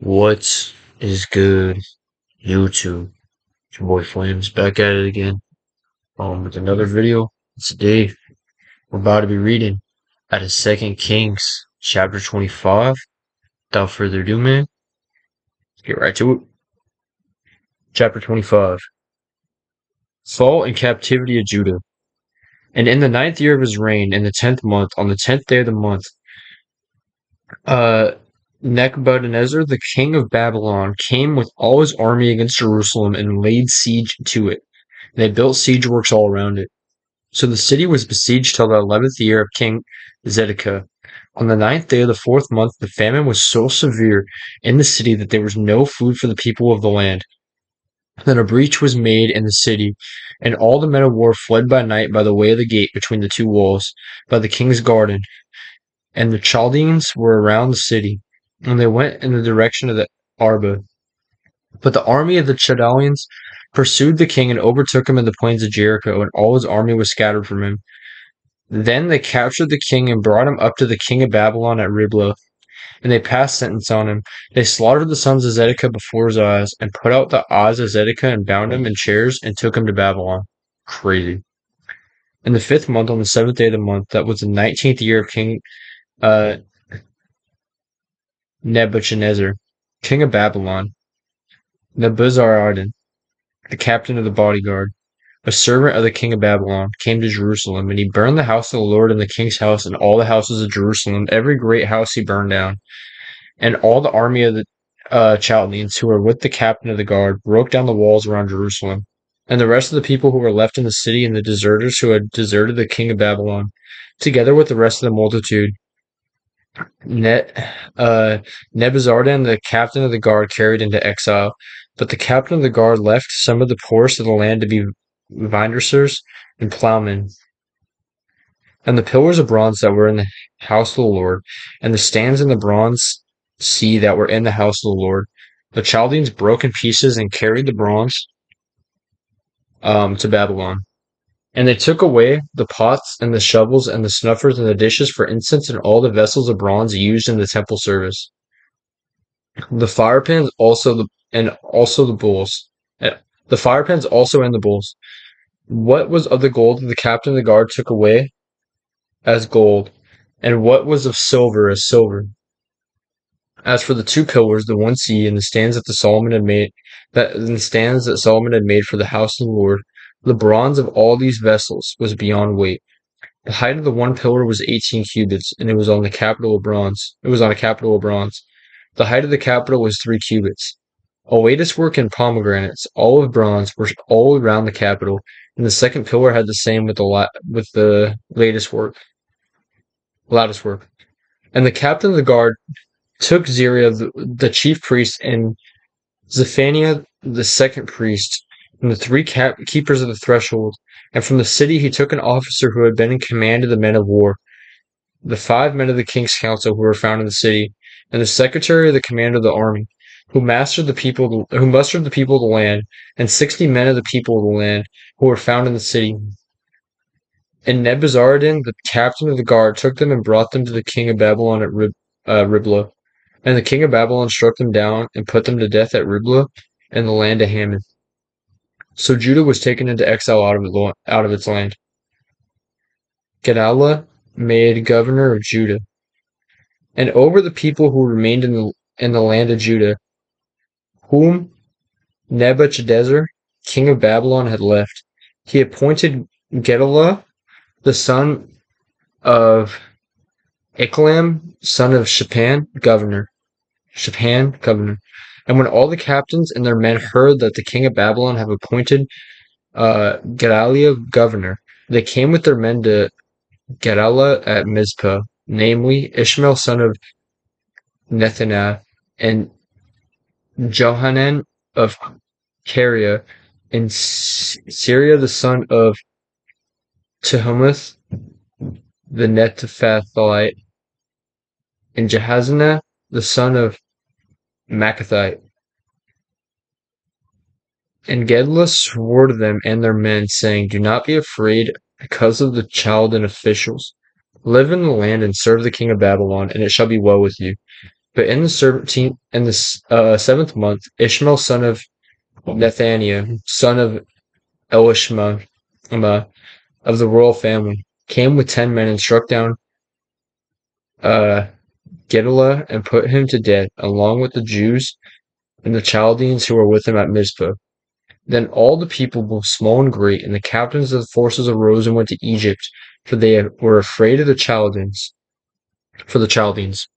What is good, YouTube? It's your boy Flames back at it again. With another video. Today we're about to be reading out of Second Kings, chapter 25. Without further ado, man, let's get right to it. Chapter 25. Fall and captivity of Judah. And in the 9th year of his reign, in the 10th month, on the 10th day of the month, uh, Nebuchadnezzar, the king of Babylon, came with all his army against Jerusalem and laid siege to it. They built siege works all around it. So the city was besieged till the 11th year of King Zedekiah. On the 9th day of the 4th month, the famine was so severe in the city that there was no food for the people of the land. Then a breach was made in the city, and all the men of war fled by night by the way of the gate between the two walls, by the king's garden. And the Chaldeans were around the city, and they went in the direction of the Arba. But the army of the Chaldeans pursued the king and overtook him in the plains of Jericho, and all his army was scattered from him. Then they captured the king and brought him up to the king of Babylon at Riblah, and they passed sentence on him. They slaughtered the sons of Zedekiah before his eyes, and put out the eyes of Zedekiah and bound him in chairs and took him to Babylon. Crazy. In the 5th month, on the 7th day of the month, that was the 19th year of King uh, Nebuchadnezzar, king of Babylon, Nebuzaradan, the captain of the bodyguard, a servant of the king of Babylon, came to Jerusalem, and he burned the house of the Lord and the king's house and all the houses of Jerusalem. Every great house he burned down. And all the army of the Chaldeans who were with the captain of the guard broke down the walls around Jerusalem. And the rest of the people who were left in the city and the deserters who had deserted the king of Babylon, together with the rest of the multitude, Nebuzaradan, the captain of the guard, carried into exile. But the captain of the guard left some of the poorest of the land to be vine-dressers and plowmen. And the pillars of bronze that were in the house of the Lord, and the stands in the bronze sea that were in the house of the Lord, the Chaldeans broke in pieces and carried the bronze to Babylon. And they took away the pots and the shovels and the snuffers and the dishes for incense and all the vessels of bronze used in the temple service. The fire pans also the bowls. The fire pans also and the bowls. What was of the gold that the captain of the guard took away as gold, and what was of silver as silver. As for the two pillars, the one sea, and the stands that Solomon had made for the house of the Lord, the bronze of all these vessels was beyond weight. The height of the one pillar was 18 cubits, and it was on a capital of bronze. The height of the capital was 3 cubits. A lattice work in pomegranates, all of bronze, were all around the capital, and the second pillar had the same with the lattice work. And the captain of the guard took Zeriah the chief priest, and Zephaniah the second priest, and the three keepers of the threshold. And from the city he took an officer who had been in command of the men of war, the 5 men of the king's council who were found in the city, and the secretary of the commander of the army, who mustered the people of the land, and 60 men of the people of the land who were found in the city. And Nebuzaradan, the captain of the guard, took them and brought them to the king of Babylon at Riblah. And the king of Babylon struck them down and put them to death at Riblah in the land of Haman. So Judah was taken into exile out of its land. Gedaliah made governor of Judah. And over the people who remained in the land of Judah, whom Nebuchadnezzar, king of Babylon, had left, he appointed Gedaliah, the son of Achlam, son of Shaphan, governor. And when all the captains and their men heard that the king of Babylon had appointed Gedaliah governor, they came with their men to Gedaliah at Mizpah, namely Ishmael son of Nethaniah, and Johanan of Kareah, and Syria the son of Tehumeth the Netophathite, and Jehaziah the son of Maccathite. And Gedaliah swore to them and their men, saying, Do not be afraid because of the Chaldean officials. Live in the land and serve the king of Babylon, and it shall be well with you. But in the 7th month, Ishmael, son of Nethaniah, son of Elishma, of the royal family, came with 10 men and struck down uh, Gedaliah and put him to death, along with the Jews and the Chaldeans who were with him at Mizpah. Then all the people, both small and great, and the captains of the forces arose and went to Egypt, for they were afraid of the Chaldeans. For the Chaldeans,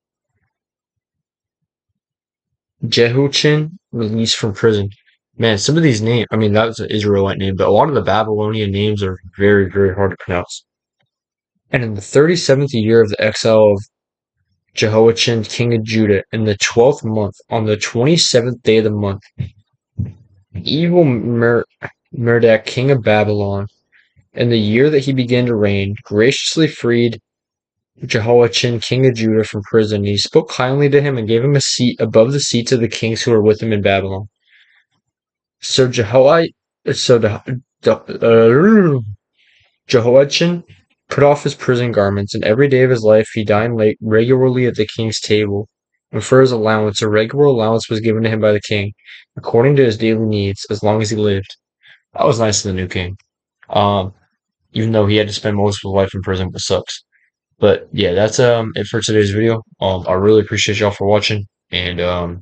Jehoiachin released from prison. Man, some of these names, I mean, that was an Israelite name, but a lot of the Babylonian names are very, very hard to pronounce. And in the 37th year of the exile of Jehoiachin, king of Judah, in the 12th month, on the 27th day of the month, evil Merodach, king of Babylon, in the year that he began to reign, graciously freed Jehoiachin, king of Judah, from prison. He spoke kindly to him and gave him a seat above the seats of the kings who were with him in Babylon. So Jehoiachin put off his prison garments, and every day of his life he dined regularly at the king's table. And for his allowance, a regular allowance was given to him by the king, according to his daily needs, as long as he lived. That was nice of the new king. Um, Even though he had to spend most of his life in prison, which sucks. But yeah, that's it for today's video. I really appreciate y'all for watching, and that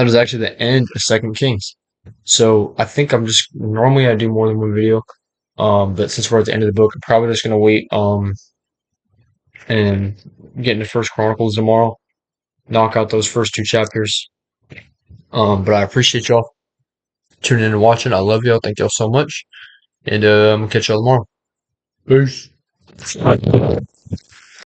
is actually the end of Second Kings. So I think I'm just normally I do more than one video, but since we're at the end of the book, I'm probably just gonna wait and get into First Chronicles tomorrow, knock out those first two chapters. But I appreciate y'all tuning in and watching. I love y'all. Thank y'all so much, and I'm gonna catch y'all tomorrow. Peace.